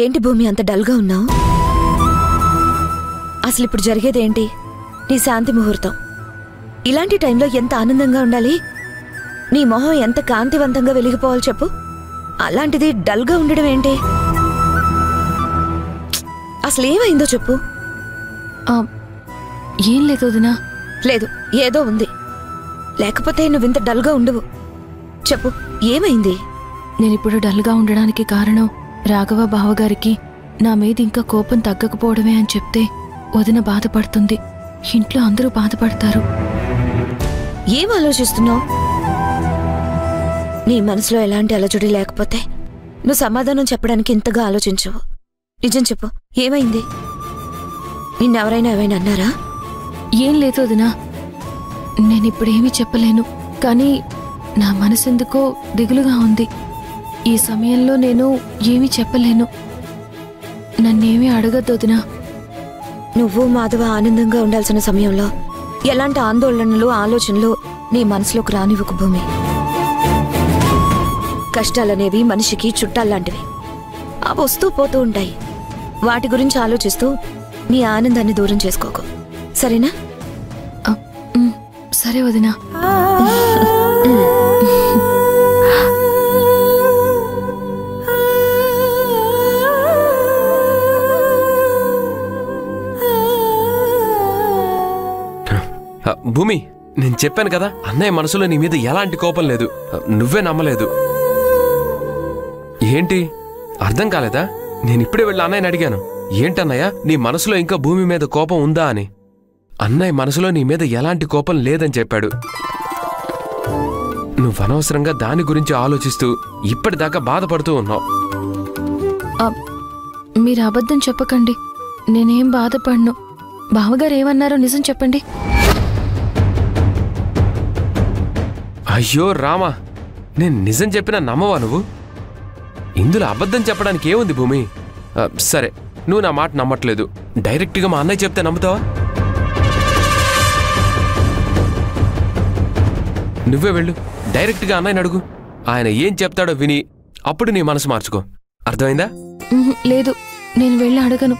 ఏంటి భూమి అంత డల్గా ఉన్నావు? అసలు ఇప్పుడు జరిగేదేంటి? నీ శాంతి ముహూర్తం. ఇలాంటి టైంలో ఎంత ఆనందంగా ఉండాలి, నీ మొహం ఎంత కాంతివంతంగా వెలిగిపోవాలి చెప్పు. అలాంటిది డల్గా ఉండడం ఏంటి? అసలేమైందో చెప్పు. ఏం లేదు వదినా. లేదు, ఏదో ఉంది. లేకపోతే నువ్వింత డల్గా ఉండవు. చెప్పు, ఏమైంది? నేనిప్పుడు డల్గా ఉండడానికి కారణం రాఘవ బావగారికి నా మీద ఇంకా కోపం తగ్గకపోవడమే అని చెప్తే వదిన బాధపడుతుంది. ఇంట్లో అందరూ బాధపడతారు. ఏం ఆలోచిస్తున్నావు? నీ మనసులో ఎలాంటి అలజడి లేకపోతే నువ్వు సమాధానం చెప్పడానికి ఇంతగా ఆలోచించవు. నిజం చెప్పు, ఏమైంది? నిన్నెవరైనా ఏమైనా అన్నారా? ఏం లేదు వదినా. నేనిప్పుడేమీ చెప్పలేను, కానీ నా మనసెందుకో దిగులుగా ఉంది. ఈ సమయంలో నేను ఏమీ చెప్పలేను. నన్నేమీ అడగద్దు వదినా. నువ్వు మాధవ ఆనందంగా ఉండాల్సిన సమయంలో ఎలాంటి ఆందోళనలు ఆలోచనలు నీ మనసులోకి రానివ్వకు భూమి. కష్టాలనేవి మనిషికి చుట్టాల్లాంటివి. అవి వస్తూ పోతూ ఉంటాయి. వాటి గురించి ఆలోచిస్తూ నీ ఆనందాన్ని దూరం చేసుకోకు, సరేనా? సరే వదినా. భూమి, నేను చెప్పాను కదా, అన్నయ్య మనసులో నీ మీద ఎలాంటి కోపం లేదు. నువ్వే నమ్మలేదు. ఏంటి అర్థం కాలేదా? నేనిప్పుడే వెళ్ళి అన్నయ్యని అడిగాను, ఏంటన్నయ్య నీ మనసులో ఇంకా భూమి మీద కోపం ఉందా అని. అన్నయ్య మనసులో నీ మీద ఎలాంటి కోపం లేదని చెప్పాడు. నువ్వు అనవసరంగా దాని గురించి ఆలోచిస్తూ ఇప్పటిదాకా బాధపడుతూ ఉన్నావు. మీరు అబద్ధం చెప్పకండి, నేనేం బాధపడను. బావగారు ఏమన్నారో నిజం చెప్పండి. అయ్యో రామా, నేను నిజం చెప్పినా నమ్మవా నువ్వు? ఇందులో అబద్ధం చెప్పడానికి ఏముంది భూమి? సరే, నువ్వు నా మాట నమ్మట్లేదు. డైరెక్ట్గా మా అన్నయ్య చెప్తే నమ్ముతావా? నువ్వే వెళ్ళు, డైరెక్ట్గా అన్నయ్యని అడుగు. ఆయన ఏం చెప్తాడో విని అప్పుడు నీ మనసు మార్చుకో. అర్థమైందా? లేదు, నేను వెళ్ళి అడగను.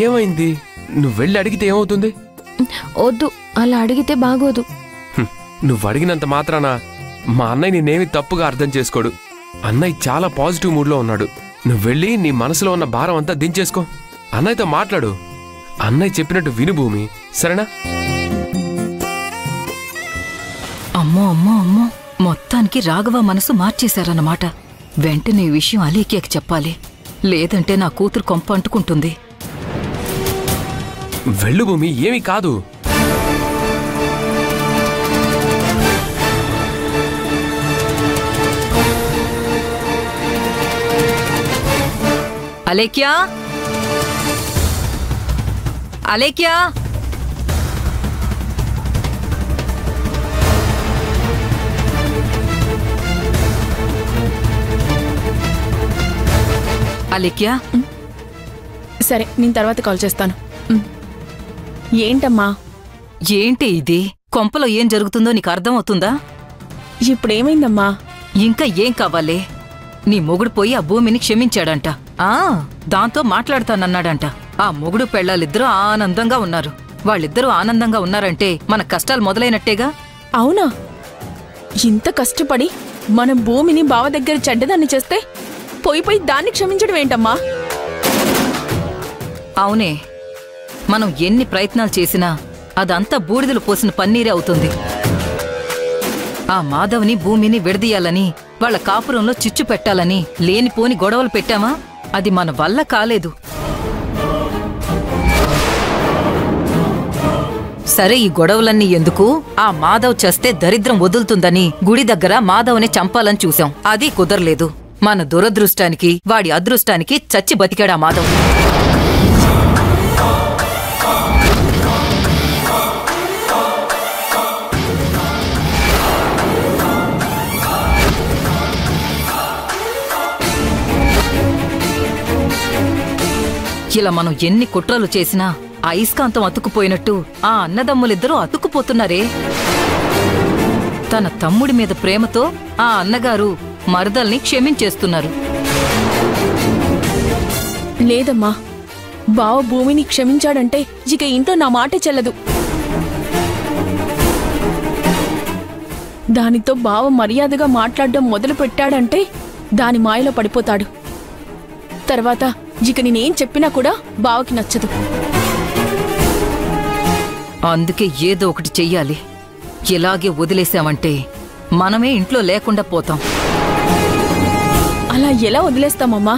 ఏమైంది? నువ్వు వెళ్ళి అడిగితే ఏమవుతుంది? వద్దు, అలా అడిగితే బాగోదు. నువ్వు అడిగినంత మాత్రాన మా అన్నయ్య నిన్నేమి తప్పుగా అర్థం చేసుకోడు. అన్నయ్య చాలా పాజిటివ్ మూడ్లో ఉన్నాడు. నువ్వు వెళ్ళి నీ మనసులో ఉన్న భారం అంతా దించేసుకో. అన్నయ్యతో మాట్లాడు. అన్నయ్య చెప్పినట్టు విను భూమి, సరేనా? అమ్మో అమ్మో అమ్మో, మొత్తానికి రాఘవ మనసు మార్చేశారన్నమాట. వెంటనే ఈ విషయం అలీకేకి చెప్పాలి, లేదంటే నా కూతురు కొంప అంటుకుంటుంది. వెళ్ళు భూమి, ఏమీ కాదు. అలేఖ్యా, అలేఖ్యా, అలేఖ్యా. సరే, నేను తర్వాత కాల్ చేస్తాను. ఏంటమ్మా? ఏంటి ఇది? కొంపలో ఏం జరుగుతుందో నీకు అర్థమవుతుందా? ఇప్పుడేమైందమ్మా? ఇంకా ఏం కావాలి? నీ మొగుడు పోయి ఆ భూమిని క్షమించాడంట. దాంతో మాట్లాడతానన్నాడంట. ఆ మొగుడు పెళ్ళాలిద్దరూ ఆనందంగా ఉన్నారు. వాళ్ళిద్దరూ ఆనందంగా ఉన్నారంటే మన కష్టాలు మొదలైనట్టేగా. అవునా? ఇంత కష్టపడి మనం భూమిని బావ దగ్గర చెడ్డదాన్ని చేస్తే పోయి దాన్ని క్షమించడం ఏంటమ్మా? అవునే, మనం ఎన్ని ప్రయత్నాలు చేసినా అదంతా బూడిదలు పోసిన పన్నీరే అవుతుంది. ఆ మాధవ్ని భూమిని విడదీయాలని, వాళ్ల కాపురంలో చిచ్చు పెట్టాలని లేనిపోని గొడవలు పెట్టామా? అది మన వల్ల కాలేదు. సరే, ఈ గొడవలన్నీ ఎందుకు? ఆ మాధవ్ చస్తే దరిద్రం వదులుతుందని గుడి దగ్గర మాధవ్ని చంపాలని చూశాం. అది కుదరలేదు. మన దురదృష్టానికి, వాడి అదృష్టానికి చచ్చి బతికాడా మాధవ్. ఇలా మనం ఎన్ని కుట్రలు చేసినా అయస్కాంతం అతుక్కుపోయినట్టు ఆ అన్నదమ్ములిద్దరూ అతుక్కుపోతున్నారే. తన తమ్ముడి మీద ప్రేమతో ఆ అన్నగారు మరదల్ని క్షమించేస్తున్నారు. లేదమ్మా, బావ భూమిని క్షమించాడంటే ఇక ఇంట్లో నా మాటే చెల్లదు. దానితో బావ మర్యాదగా మాట్లాడడం మొదలు పెట్టాడంటే దాని మాయలో పడిపోతాడు. తర్వాత ఇక నేనేం చెప్పినా కూడా బావకి నచ్చదు. అందుకే ఏదో ఒకటి చెయ్యాలి. ఇలాగే వదిలేసామంటే మనమే ఇంట్లో లేకుండా పోతాం. అలా ఎలా వదిలేస్తామమ్మా?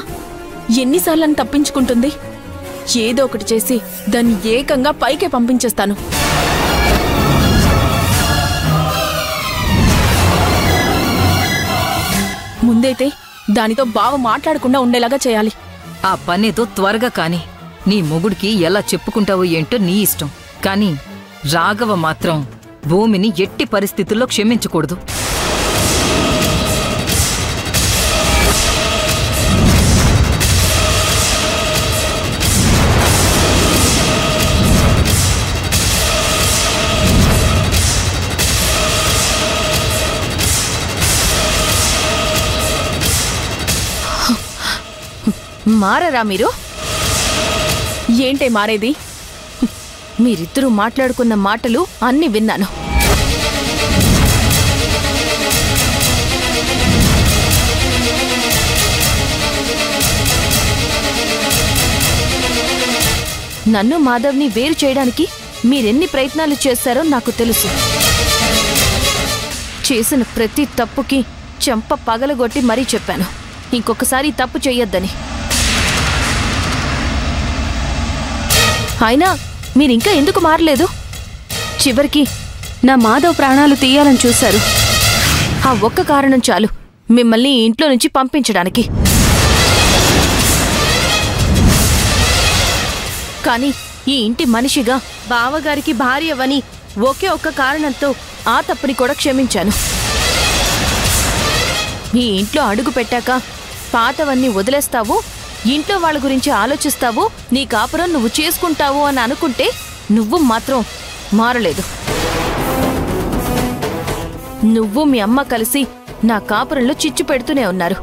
ఎన్నిసార్లని తప్పించుకుంటుంది? ఏదో ఒకటి చేసి దాన్ని ఏకంగా పైకే పంపించేస్తాను. ముందైతే దానితో బావ మాట్లాడకుండా ఉండేలాగా చేయాలి. ఆ పనేదో త్వరగా కాని. నీ మొగుడికి ఎలా చెప్పుకుంటావో ఏంటో నీ ఇష్టం. కానీ రాఘవ మాత్రం భూమిని ఎట్టి పరిస్థితుల్లో క్షమించకూడదు. మారరా మీరు? ఏంటే మారేది? మీరిద్దరూ మాట్లాడుకున్న మాటలు అన్ని విన్నాను. నన్ను మాధవ్ని వేరు చేయడానికి మీరెన్ని ప్రయత్నాలు చేశారో నాకు తెలుసు. చేసిన ప్రతి తప్పుకి చెంప పగలగొట్టి మరీ చెప్పాను, ఇంకొకసారి తప్పు చెయ్యొద్దని. అయినా మీరింకా ఎందుకు మారలేదు? చివరికి నా మాధవ్ ప్రాణాలు తీయాలని చూశారు. ఆ ఒక్క కారణం చాలు మిమ్మల్ని ఇంట్లో నుంచి పంపించడానికి. కానీ ఈ ఇంటి మనిషిగా బావగారికి భార్యవని ఒకే ఒక్క కారణంతో ఆ తప్పుని కూడా క్షమించాను. ఈ ఇంట్లో అడుగు పెట్టాక పాతవన్నీ వదిలేస్తావు, ఇంట్లో వాళ్ళ గురించి ఆలోచిస్తావు, నీ కాపురం నువ్వు చేసుకుంటావు అని అనుకుంటే నువ్వు మాత్రం మారలేదు. నువ్వు మీ అమ్మ కలిసి నా కాపురంలో చిచ్చు పెడుతూనే ఉన్నారు.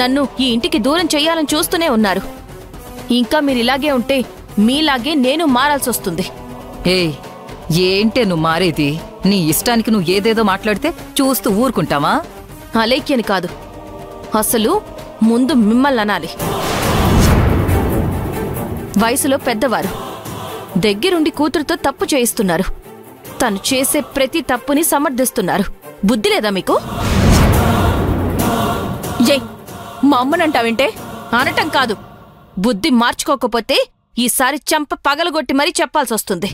నన్ను ఈ ఇంటికి దూరం చెయ్యాలని చూస్తూనే ఉన్నారు. ఇంకా మీరిలాగే ఉంటే మీలాగే నేను మారాల్సొస్తుంది. ఏయ్, ఏంటే నువ్వు మారేది? నీ ఇష్టానికి నువ్వు ఏదేదో మాట్లాడితే చూస్తూ ఊరుకుంటావా? అలేఖ్యని కాదు, అసలు ముందు మిమ్మల్ని అనాలి. వయసులో పెద్దవారు దగ్గరుండి కూతురుతో తప్పు చేయిస్తున్నారు. తను చేసే ప్రతి తప్పుని సమర్థిస్తున్నారు. బుద్ధి లేదా మీకు? ఏయ్, మా అమ్మనంటావేంటే? అనటం కాదు, బుద్ధి మార్చుకోకపోతే ఈసారి చెంప పగలగొట్టి మరీ చెప్పాల్సొస్తుంది.